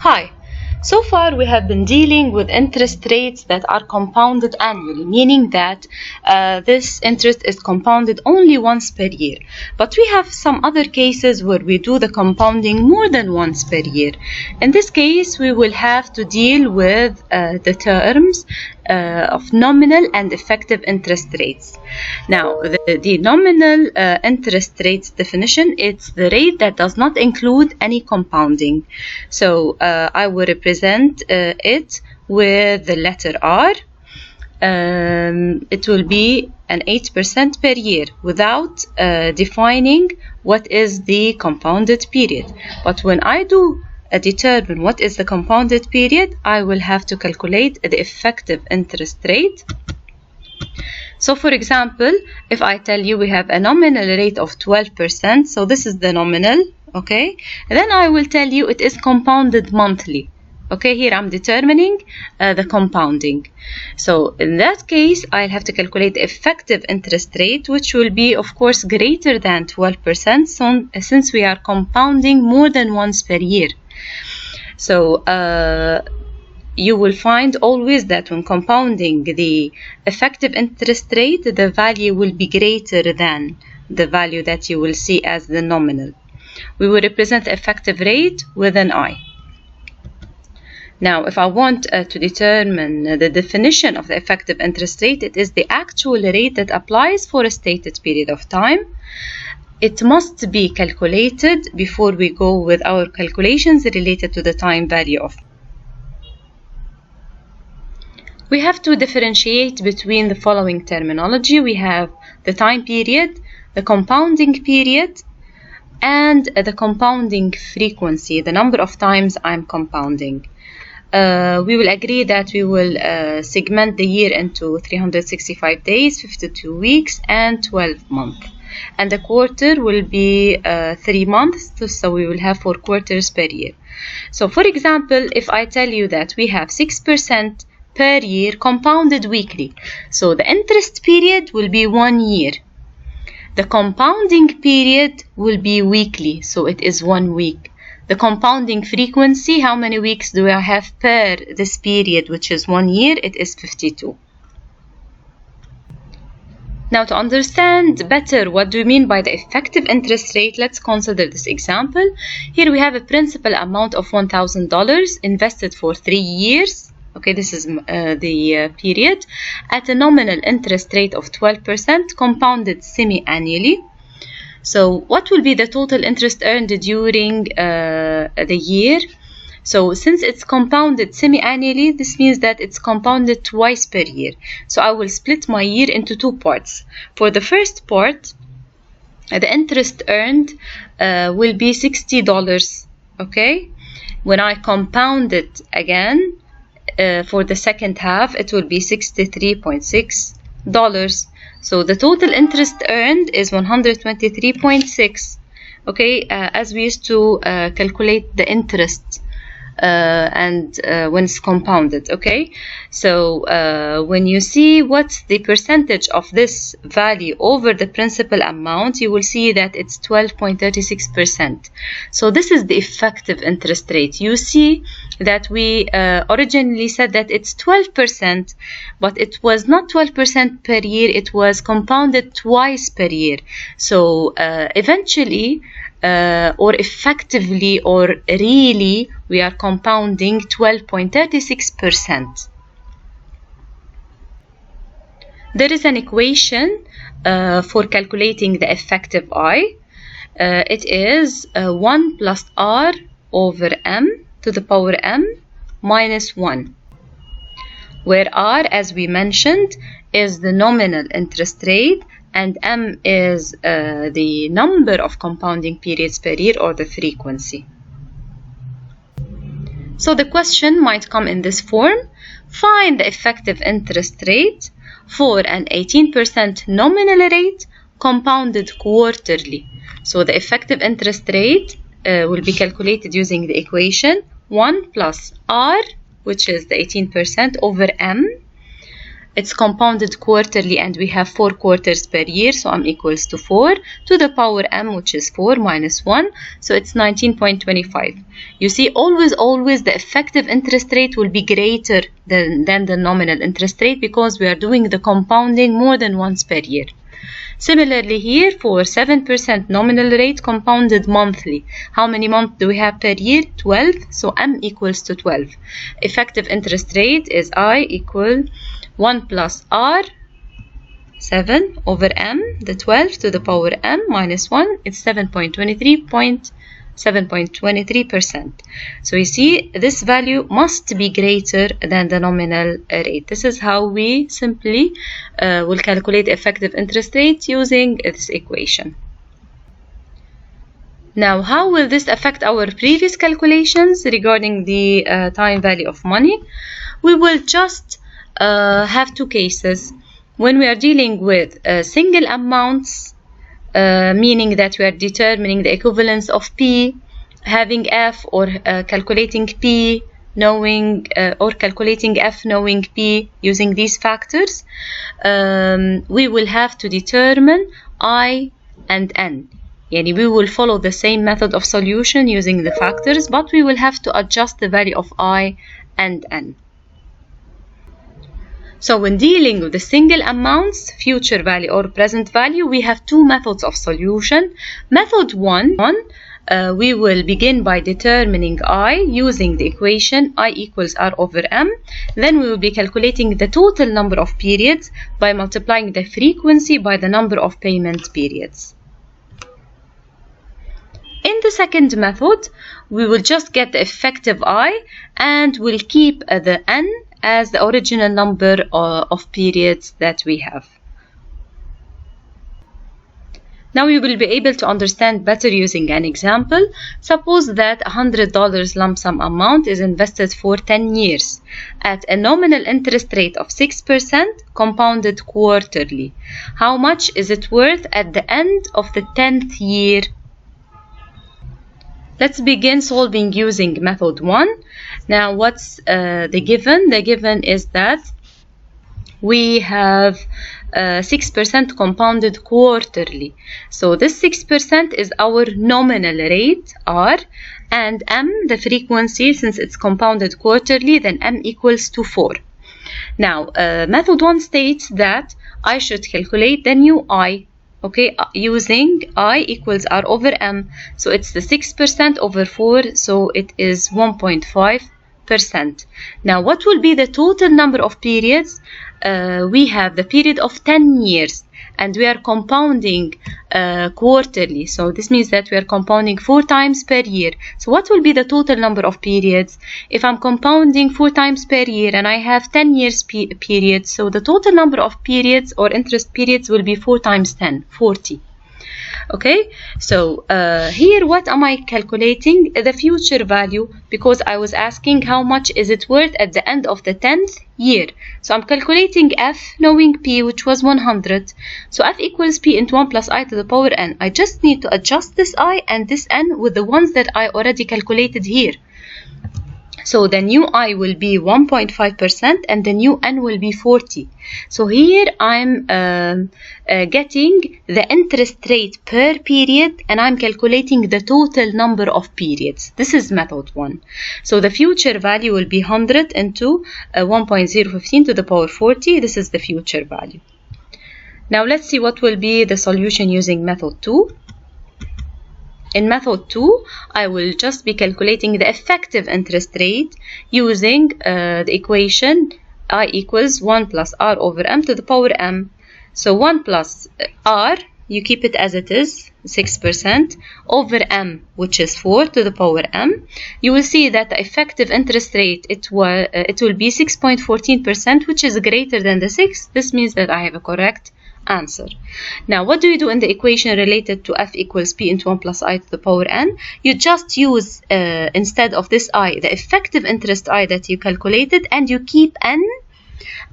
Hi. So far we have been dealing with interest rates that are compounded annually, meaning that this interest is compounded only once per year. But we have some other cases where we do the compounding more than once per year. In this case, we will have to deal with the terms of nominal and effective interest rates. Now, the nominal interest rates definition, it's the rate that does not include any compounding. So I will represent it with the letter R. It will be an 8% per year without defining what is the compounded period. But when I do determine what is the compounded period, I will have to calculate the effective interest rate. So for example, if I tell you we have a nominal rate of 12%, so this is the nominal, okay? And then I will tell you it is compounded monthly. Okay, here I'm determining the compounding. So in that case, I'll have to calculate the effective interest rate, which will be, of course, greater than 12%, since we are compounding more than once per year. So you will find always that when compounding the effective interest rate, the value will be greater than the value that you will see as the nominal. We will represent the effective rate with an I. Now, if I want to determine the definition of the effective interest rate, it is the actual rate that applies for a stated period of time. It must be calculated before we go with our calculations related to the time value of. We have to differentiate between the following terminology. We have the time period, the compounding period, and the compounding frequency, the number of times I'm compounding. We will agree that we will segment the year into 365 days, 52 weeks, and 12 months. And the quarter will be 3 months, so we will have 4 quarters per year. So for example, if I tell you that we have 6% per year compounded weekly, so the interest period will be 1 year. The compounding period will be weekly, so it is 1 week. The compounding frequency, how many weeks do I have per this period, which is 1 year? It is 52. Now, to understand better what do we mean by the effective interest rate, let's consider this example. Here we have a principal amount of $1,000 invested for 3 years. Okay, this is the period at a nominal interest rate of 12%, compounded semi-annually. So what will be the total interest earned during the year? So since it's compounded semi-annually, this means that it's compounded twice per year. So I will split my year into 2 parts. For the first part, the interest earned will be $60, okay? When I compound it again, for the second half, it will be $63.6. So the total interest earned is 123.6. Okay, as we used to calculate the interest when it's compounded. Okay, so when you see what's the percentage of this value over the principal amount, you will see that it's 12.36%. So this is the effective interest rate. You see that we originally said that it's 12%, but it was not 12% per year, it was compounded twice per year. So eventually, or effectively, or really, we are compounding 12.36%. There is an equation for calculating the effective I. It is 1 plus R over M to the power M minus 1, where R, as we mentioned, is the nominal interest rate, and M is the number of compounding periods per year, or the frequency. So the question might come in this form: find the effective interest rate for an 18% nominal rate compounded quarterly. So the effective interest rate will be calculated using the equation 1 plus R, which is the 18%, over M. it's compounded quarterly and we have 4 quarters per year, so m equals to 4 to the power m, which is 4 minus 1, so it's 19.25. You see, always the effective interest rate will be greater than the nominal interest rate because we are doing the compounding more than once per year. Similarly here, for 7% nominal rate compounded monthly, how many months do we have per year? 12, so m equals to 12. Effective interest rate is I equal 1 plus r, 7 over m, the 12 to the power m minus 1, it's 7.23%. So you see, this value must be greater than the nominal rate. This is how we simply will calculate effective interest rate using this equation. Now, how will this affect our previous calculations regarding the time value of money? We will just have two cases. When we are dealing with single amounts, meaning that we are determining the equivalence of P, having F, or calculating P, knowing or calculating F, knowing P, using these factors, we will have to determine I and N. Yani we will follow the same method of solution using the factors, but we will have to adjust the value of I and N. So when dealing with the single amounts, future value or present value, we have two methods of solution. Method 1, we will begin by determining I using the equation I equals R over M. Then we will be calculating the total number of periods by multiplying the frequency by the number of payment periods. In the second method, we will just get the effective I and we'll keep the N as the original number of periods that we have. Now you will be able to understand better using an example. Suppose that $100 lump sum amount is invested for 10 years at a nominal interest rate of 6% compounded quarterly. How much is it worth at the end of the 10th year? Let's begin solving using method 1. Now what's the given? The given is that we have 6% compounded quarterly. So this 6% is our nominal rate, R, and M, the frequency, since it's compounded quarterly, then M equals to 4. Now, method 1 states that I should calculate the new I, okay, using I equals R over M. So it's the 6% over 4, so it is 1.5%. Now, what will be the total number of periods? We have the period of 10 years and we are compounding quarterly. So this means that we are compounding 4 times per year. So what will be the total number of periods? If I'm compounding 4 times per year and I have 10 years periods, so the total number of periods or interest periods will be 4 times 10, 40. Okay, so here what am I calculating? The future value, because I was asking how much is it worth at the end of the 10th year. So I'm calculating F knowing P, which was 100. So F equals P into 1 plus I to the power N. I just need to adjust this I and this N with the ones that I already calculated here. So the new I will be 1.5% and the new N will be 40. So here I'm getting the interest rate per period and I'm calculating the total number of periods. This is method 1. So the future value will be 100 into 1.015 to the power 40. This is the future value. Now let's see what will be the solution using method 2. In method 2, I will just be calculating the effective interest rate using the equation I equals 1 plus R over M to the power M. So 1 plus R, you keep it as it is, 6%, over M, which is 4 to the power M. You will see that the effective interest rate, it will be 6.14%, which is greater than the 6. This means that I have a correct answer. Now, what do you do in the equation related to F equals P into 1 plus I to the power N? You just use, instead of this I, the effective interest I that you calculated, and you keep N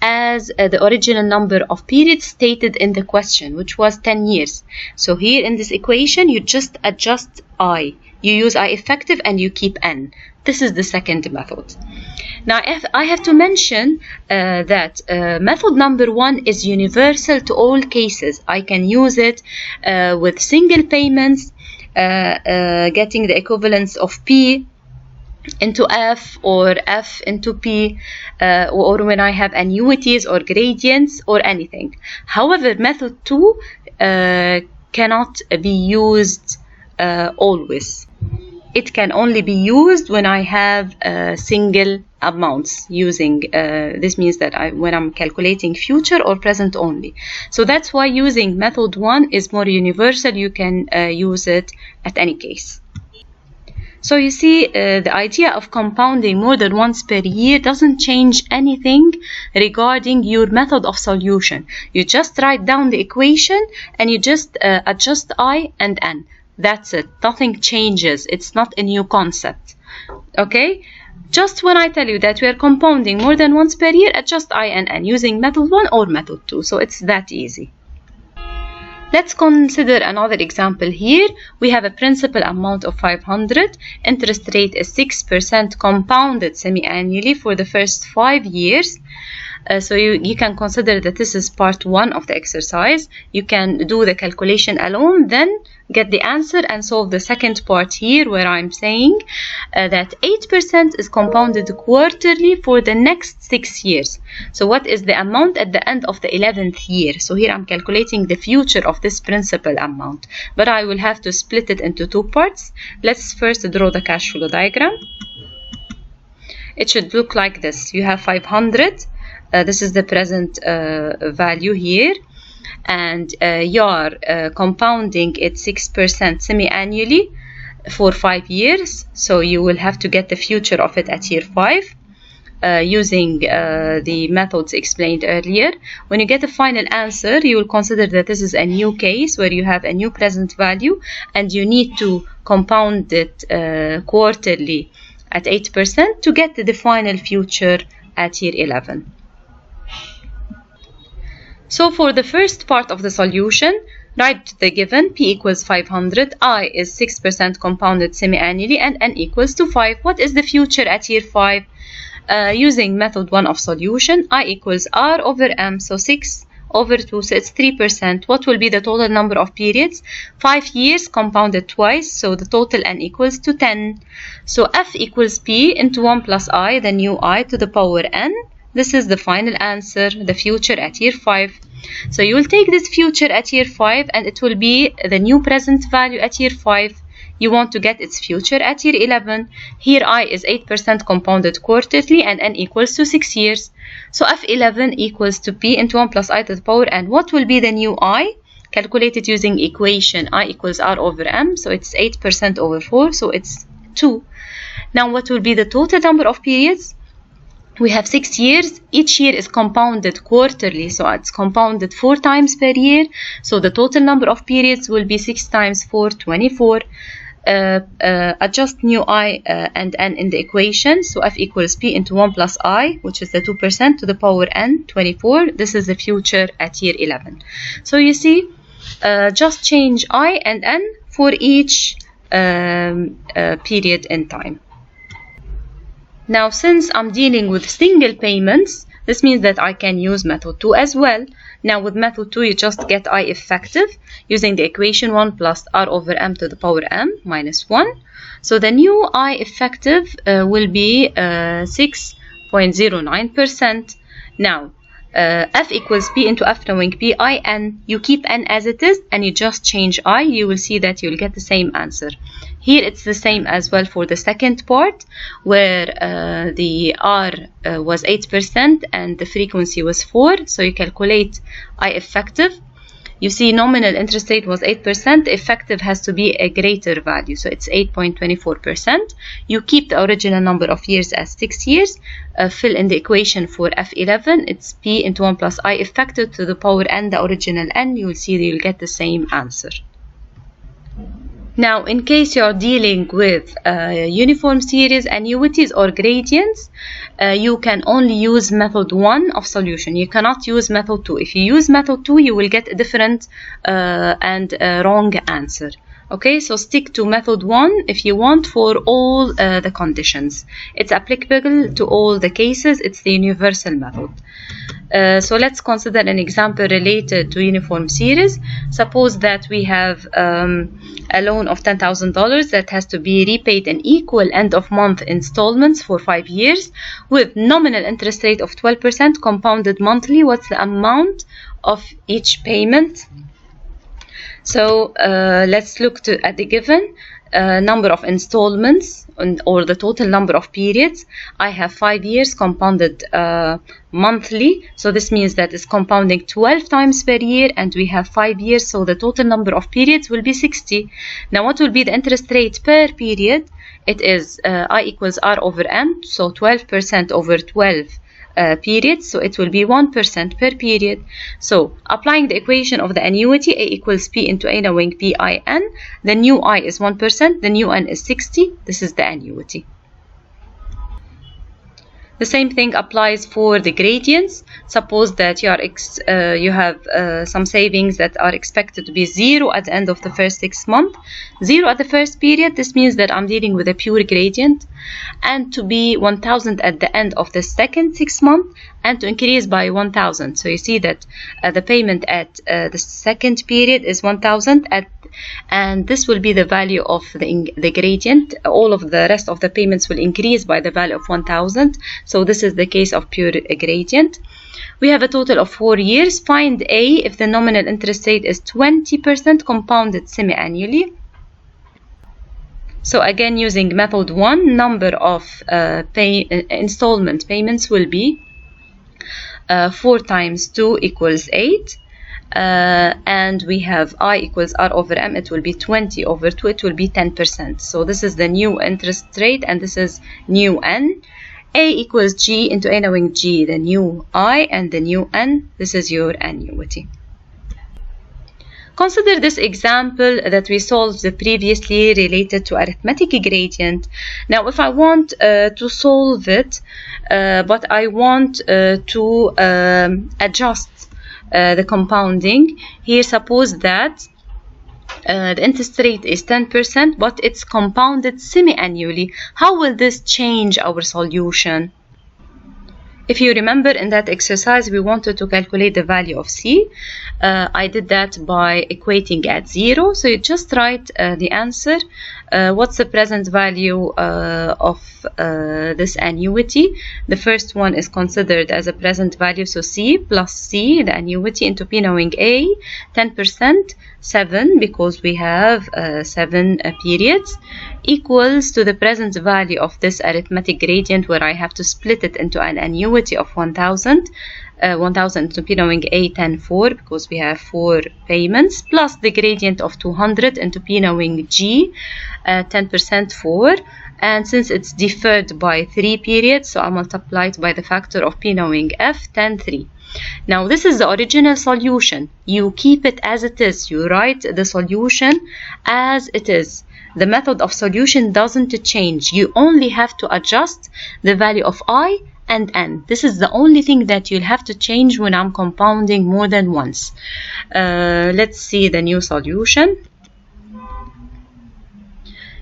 as the original number of periods stated in the question, which was 10 years. So here in this equation, you just adjust I. You use I effective and you keep N. This is the second method. Now, if I have to mention that method number 1 is universal to all cases. I can use it with single payments, getting the equivalence of P into F or F into P, or when I have annuities or gradients or anything. However, method 2 cannot be used always. It can only be used when I have single amounts using, this means that when I'm calculating future or present only. So that's why using method 1 is more universal. You can use it at any case. So you see, the idea of compounding more than once per year doesn't change anything regarding your method of solution. You just write down the equation and you just adjust I and N. That's it. Nothing changes. It's not a new concept. Okay? Just when I tell you that we are compounding more than once per year, adjust I and N using method 1 or method 2. So it's that easy. Let's consider another example here. We have a principal amount of 500. Interest rate is 6% compounded semi-annually for the first 5 years. So you can consider that this is part 1 of the exercise. You can do the calculation alone, then get the answer and solve the second part here, where I'm saying that 8% is compounded quarterly for the next 6 years. So what is the amount at the end of the 11th year? So here I'm calculating the future of this principal amount, but I will have to split it into 2 parts. Let's first draw the cash flow diagram. It should look like this. You have 500. This is the present value here, and you're compounding it 6% semi-annually for 5 years. So you will have to get the future of it at year 5 using the methods explained earlier. When you get the final answer, you will consider that this is a new case where you have a new present value and you need to compound it quarterly at 8% to get the final future at year 11. So for the first part of the solution, write the given. P equals 500, I is 6% compounded semi-annually, and N equals to 5. What is the future at year 5? Using method 1 of solution, I equals R over M, so 6 over 2, so it's 3%. What will be the total number of periods? 5 years compounded twice, so the total N equals to 10. So F equals P into 1 plus I, the new I to the power N. This is the final answer, the future at year 5. So you will take this future at year 5 and it will be the new present value at year 5. You want to get its future at year 11. Here I is 8% compounded quarterly and N equals to 6 years. So F11 equals to P into 1 plus I to the power N. What will be the new I? Calculated using equation I equals R over M. So it's 8% over 4, so it's 2. Now what will be the total number of periods? We have 6 years. Each year is compounded quarterly, so it's compounded 4 times per year. So the total number of periods will be 6 times 4, 24. Adjust new I and N in the equation. So F equals P into 1 plus I, which is the 2% to the power N, 24. This is the future at year 11. So you see, just change I and N for each period in time. Now, since I'm dealing with single payments, this means that I can use method 2 as well. Now, with method 2, you just get I effective using the equation 1 plus R over M to the power M minus 1. So the new I effective will be 6.09%. Now, F equals P into F knowing P, I, N. You keep N as it is and you just change I. You will see that you'll get the same answer. Here it's the same as well for the second part, where the R was 8% and the frequency was 4. So you calculate I effective. You see nominal interest rate was 8%. The effective has to be a greater value. So it's 8.24%. You keep the original number of years as 6 years. Fill in the equation for F11. It's P into 1 plus I effective to the power N, the original N. You will see that you'll get the same answer. Now, in case you're dealing with uniform series, annuities, or gradients, you can only use method 1 of solution. You cannot use method 2. If you use method 2, you will get a different and wrong answer. Okay, so stick to method 1 if you want for all the conditions. It's applicable to all the cases. It's the universal method. So let's consider an example related to uniform series. Suppose that we have a loan of $10,000 that has to be repaid in equal end of month installments for 5 years with nominal interest rate of 12% compounded monthly. What's the amount of each payment? So let's look at the given number of installments or the total number of periods. I have 5 years compounded monthly, so this means that it's compounding 12 times per year, and we have 5 years, so the total number of periods will be 60. Now what will be the interest rate per period? It is I equals R over M, so 12% over 12 periods, so it will be 1% per period. So applying the equation of the annuity, A equals P into A knowing PIN, the new I is 1%, the new N is 60. This is the annuity. The same thing applies for the gradients. Suppose that you have some savings that are expected to be 0 at the end of the first 6 months, 0 at the first period. This means that I'm dealing with a pure gradient, and to be 1,000 at the end of the second 6 months, and to increase by 1,000. So you see that the payment at the second period is 1,000 and this will be the value of the gradient. All of the rest of the payments will increase by the value of 1,000. So this is the case of pure gradient. We have a total of 4 years. Find A if the nominal interest rate is 20% compounded semi-annually. So again, using method 1, number of installment payments will be 4 times 2 equals 8. And we have I equals R over M. It will be 20 over 2. It will be 10%. So this is the new interest rate, and this is new N. A equals G into A knowing G, the new I, and the new N. This is your annuity. Consider this example that we solved previously related to arithmetic gradient. Now, if I want to solve it, but I want to adjust the compounding, here suppose that the interest rate is 10%, but it's compounded semi-annually. How will this change our solution? If you remember, in that exercise, we wanted to calculate the value of C. I did that by equating at 0. So you just write the answer. What's the present value of this annuity? The first one is considered as a present value. So C plus C, the annuity, into P knowing A, 10%, 7, because we have 7 periods, equals to the present value of this arithmetic gradient, where I have to split it into an annuity of 1,000. 1,000 to P knowing A, 10, 4, because we have 4 payments, plus the gradient of 200 into P knowing G, 10%, 4. And since it's deferred by 3 periods, so I multiply it by the factor of P knowing F, 10, 3. Now this is the original solution. You keep it as it is. You write the solution as it is. The method of solution doesn't change. You only have to adjust the value of I and N. This is the only thing that you'll have to change when I'm compounding more than once. Let's see the new solution.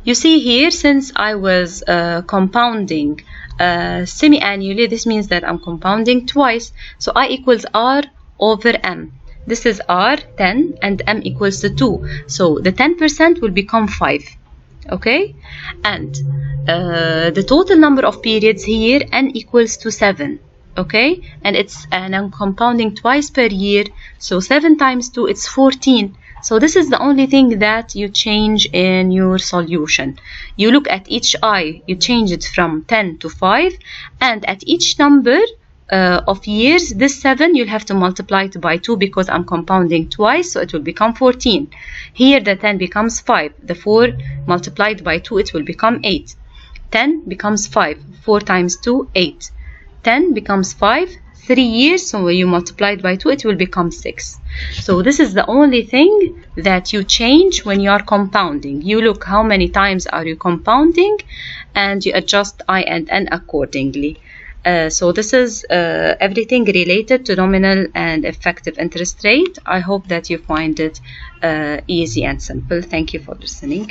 You see here, since I was compounding semi-annually, this means that I'm compounding twice. So I equals R over M. This is R, 10, and M equals to 2. So the 10% will become 5. Okay? And the total number of periods here, N equals to 7. Okay? And I'm compounding twice per year. So 7 times 2, it's 14. So this is the only thing that you change in your solution. You look at each I, you change it from 10 to 5, and at each number of years, this 7 you'll have to multiply it by 2 because I'm compounding twice, so it will become 14. Here the 10 becomes 5. The 4 multiplied by 2, it will become 8. 10 becomes 5. 4 times 2, 8. 10 becomes 5. 3 years, so when you multiply it by 2, it will become 6. So this is the only thing that you change when you are compounding. You look how many times are you compounding, and you adjust I and N accordingly. So this is everything related to nominal and effective interest rate. I hope that you find it easy and simple. Thank you for listening.